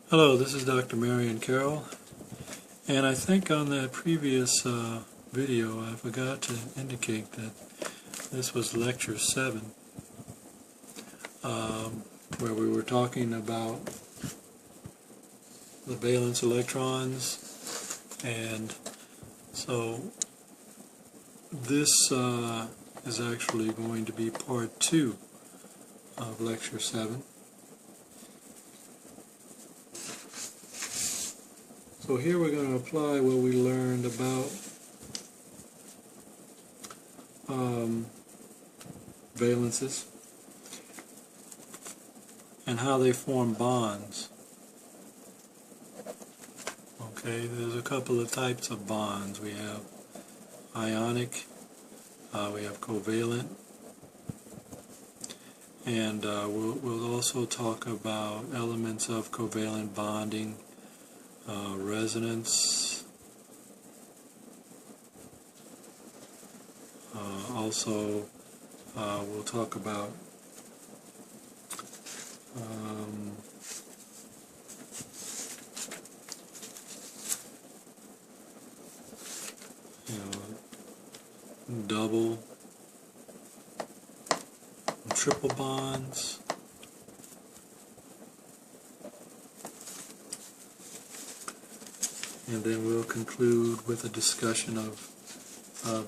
Hello, this is Dr. Marion Carroll, and I think on the previous video I forgot to indicate that this was lecture 7, where we were talking about the valence electrons, and so this is actually going to be part 2 of lecture 7. So here we're going to apply what we learned about valences and how they form bonds. Okay, there's a couple of types of bonds. We have ionic, we have covalent, and we'll also talk about elements of covalent bonding, resonance, also we'll talk about double and triple bonds, and then we'll conclude with a discussion of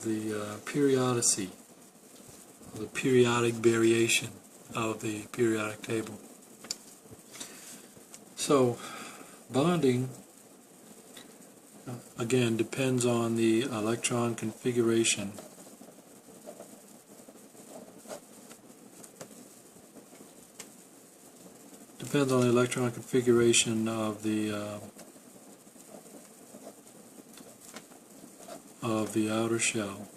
the periodicity, the periodic variation of the periodic table. So bonding again depends on the electron configuration of the outer shell.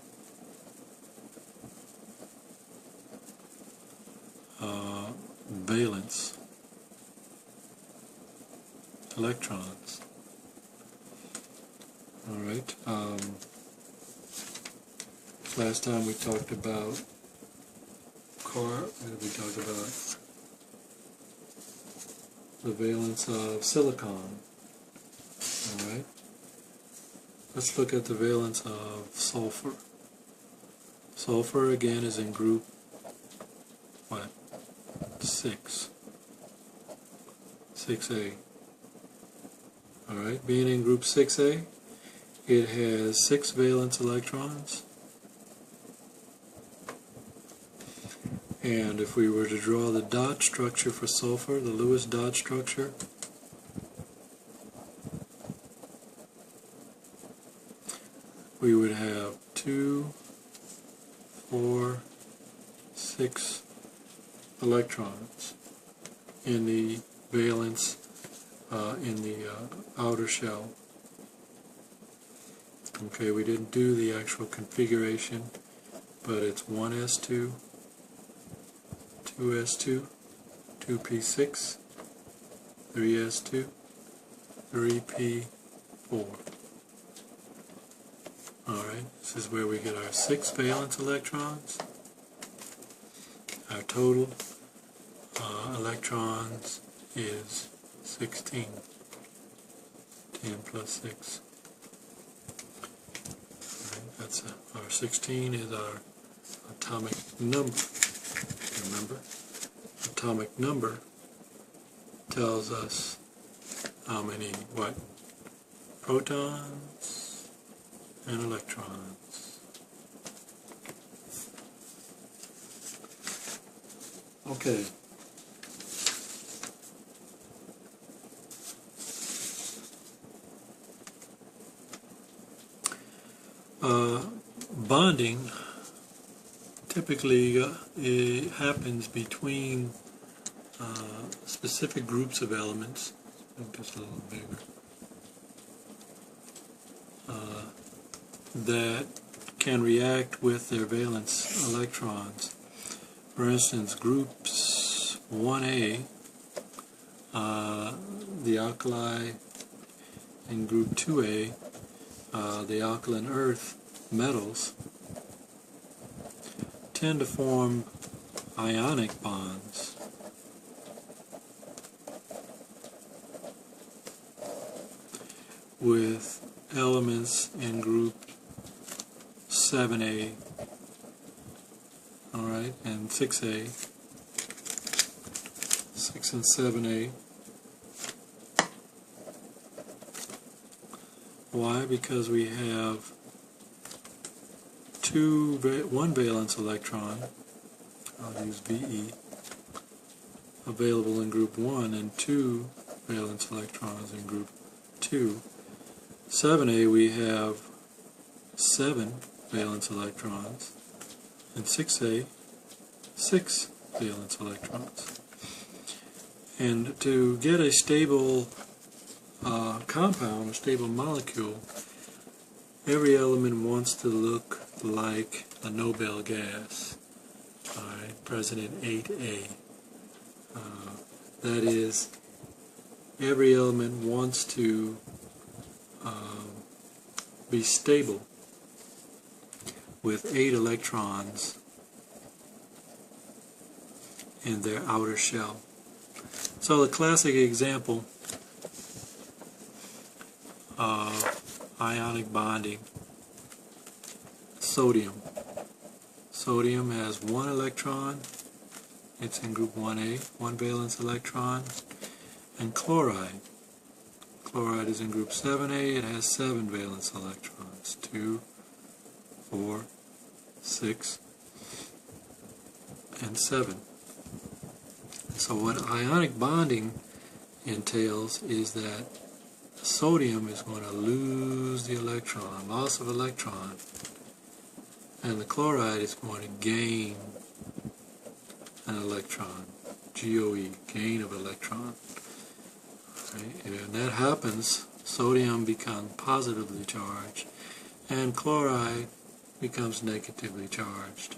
Valence electrons. Alright, last time we talked about the valence of silicon. Alright, let's look at the valence of sulfur. Sulfur again is in group 6A. Alright, being in group 6A, it has 6 valence electrons, and if we were to draw the dot structure for sulfur, the Lewis dot structure, we would have 2, 4, 6 electrons in the valence in the outer shell. Okay, we didn't do the actual configuration, but it's 1s2, 2s2, 2p6, 3s2, 3p4. Alright, this is where we get our 6 valence electrons. Our total electrons is 16. 10 plus 6. Right, that's our 16 is our atomic number. Remember, atomic number tells us how many protons and electrons. Okay. Bonding typically it happens between specific groups of elements. Make this a little bigger. That can react with their valence electrons. For instance, groups 1A, the alkali, and group 2A, the alkaline earth metals, tend to form ionic bonds. with elements in group 7A, alright, and 6A, 6 and 7A. Why? Because we have one valence electron, I'll use VE, available in group 1, and 2 valence electrons in group 2. 7A, we have 7 valence electrons, and 6A, 6 valence electrons. And to get a stable compound, a stable molecule, every element wants to look like a Nobel gas, present in 8A. That is, every element wants to be stable with 8 electrons in their outer shell. So the classic example of ionic bonding, sodium. Sodium has 1 electron, it's in group 1A, 1 valence electron, and chloride. Chloride is in group 7A, it has 7 valence electrons, 2, 4, 6, and 7. So what ionic bonding entails is that sodium is going to lose the electron, loss of electron, and the chloride is going to gain an electron, GOE, gain of electron. Right? And when that happens, sodium becomes positively charged, and chloride becomes negatively charged.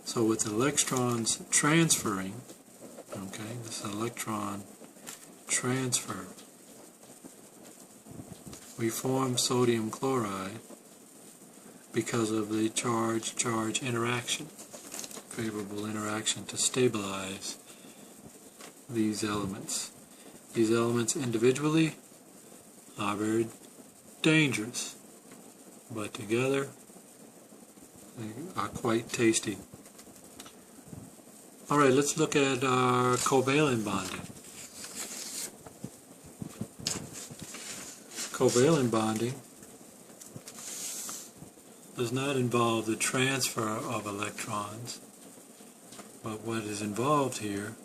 So with electrons transferring, okay, this electron transfer, we form sodium chloride because of the charge-charge interaction, favorable interaction to stabilize these elements. These elements individually are very dangerous, but together they are quite tasty. Alright, let's look at our covalent bonding. Covalent bonding does not involve the transfer of electrons, but what is involved here,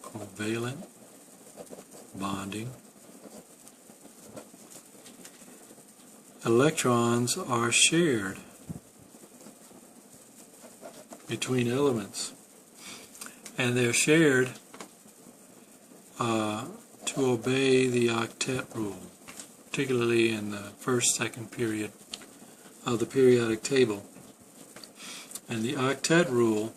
covalent bonding, electrons are shared between elements, and they're shared to obey the octet rule, particularly in the first, second period of the periodic table. And the octet rule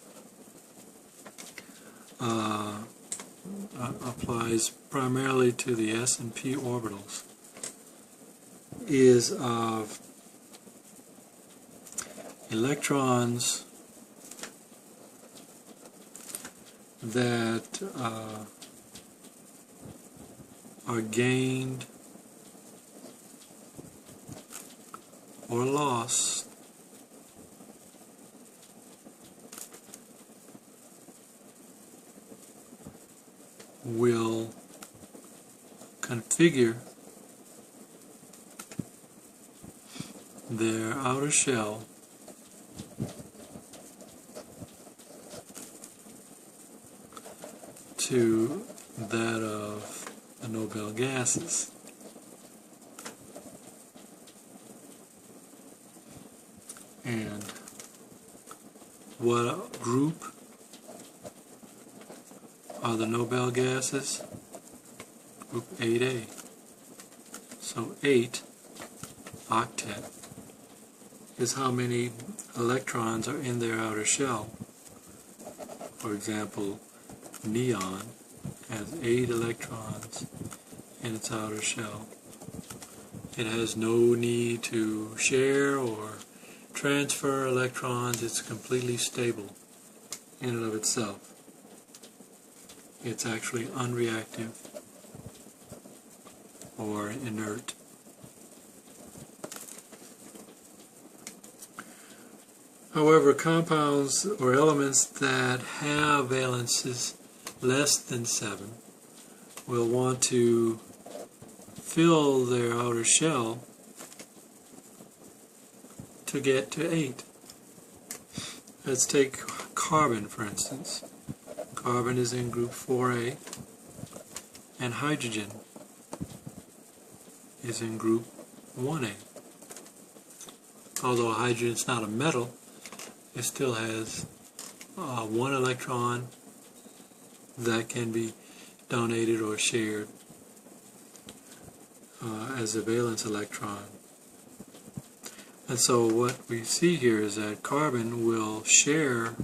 applies primarily to the s and p orbitals, is of electrons that are gained or lost will configure their outer shell to that of the Nobel gases. And what group are the Nobel gases? Group 8A. So 8 octet is how many electrons are in their outer shell. For example, neon has 8 electrons in its outer shell. It has no need to share or transfer electrons. It's completely stable in and of itself. It's actually unreactive or inert. However, compounds or elements that have valences less than 7 will want to fill their outer shell to get to 8. Let's take carbon, for instance. Carbon is in group 4A, and hydrogen is in group 1A. Although hydrogen is not a metal, it still has 1 electron that can be donated or shared as a valence electron. And so what we see here is that carbon will share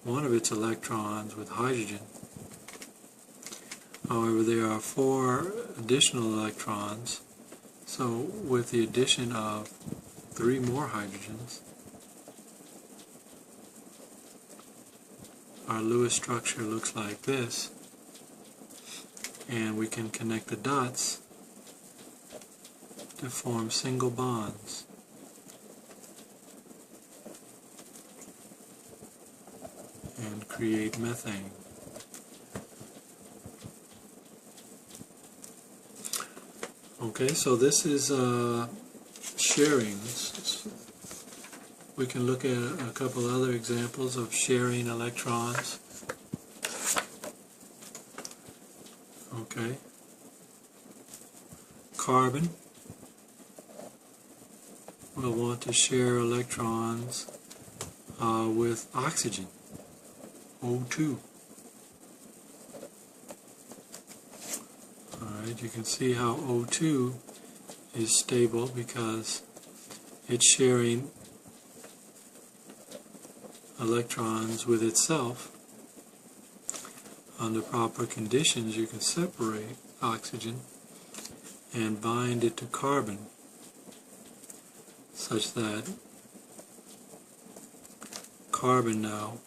one of its electrons with hydrogen. However, there are 4 additional electrons, so with the addition of 3 more hydrogens, our Lewis structure looks like this, and we can connect the dots to form single bonds. And create methane. Okay, so this is sharing. We can look at a couple other examples of sharing electrons. Okay. Carbon will want to share electrons with oxygen, O2. Alright, you can see how O2 is stable because it's sharing electrons with itself. Under proper conditions, you can separate oxygen and bind it to carbon such that carbon now,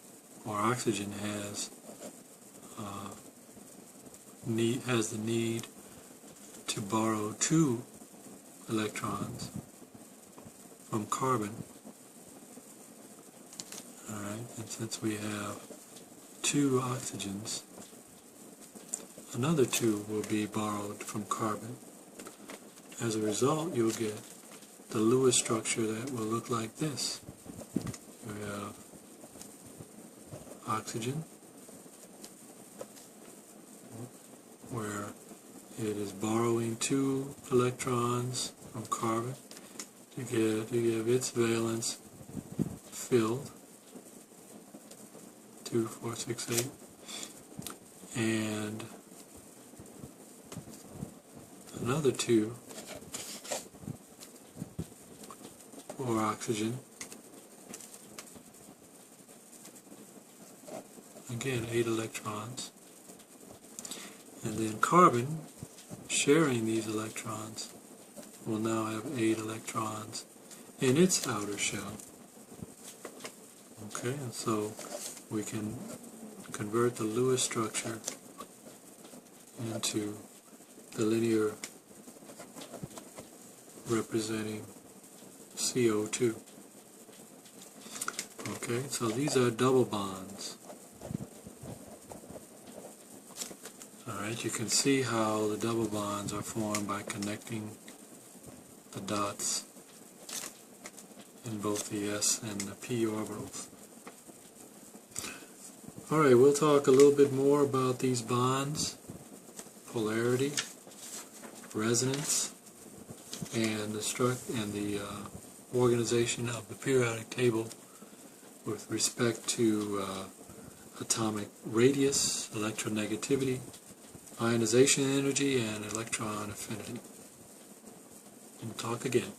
or oxygen, has the need to borrow 2 electrons from carbon. Alright, and since we have 2 oxygens, another 2 will be borrowed from carbon. As a result, you'll get the Lewis structure that will look like this. You have oxygen, where it is borrowing 2 electrons from carbon to give its valence filled, 2, 4, 6, 8, and another 2 for oxygen. Again, 8 electrons. And then carbon, sharing these electrons, will now have 8 electrons in its outer shell. Okay, and so we can convert the Lewis structure into the linear representing CO2. Okay, so these are double bonds. Alright, you can see how the double bonds are formed by connecting the dots in both the s and the p orbitals. Alright, we'll talk a little bit more about these bonds, polarity, resonance, and the organization of the periodic table with respect to atomic radius, electronegativity, ionization energy, and electron affinity. We'll talk again.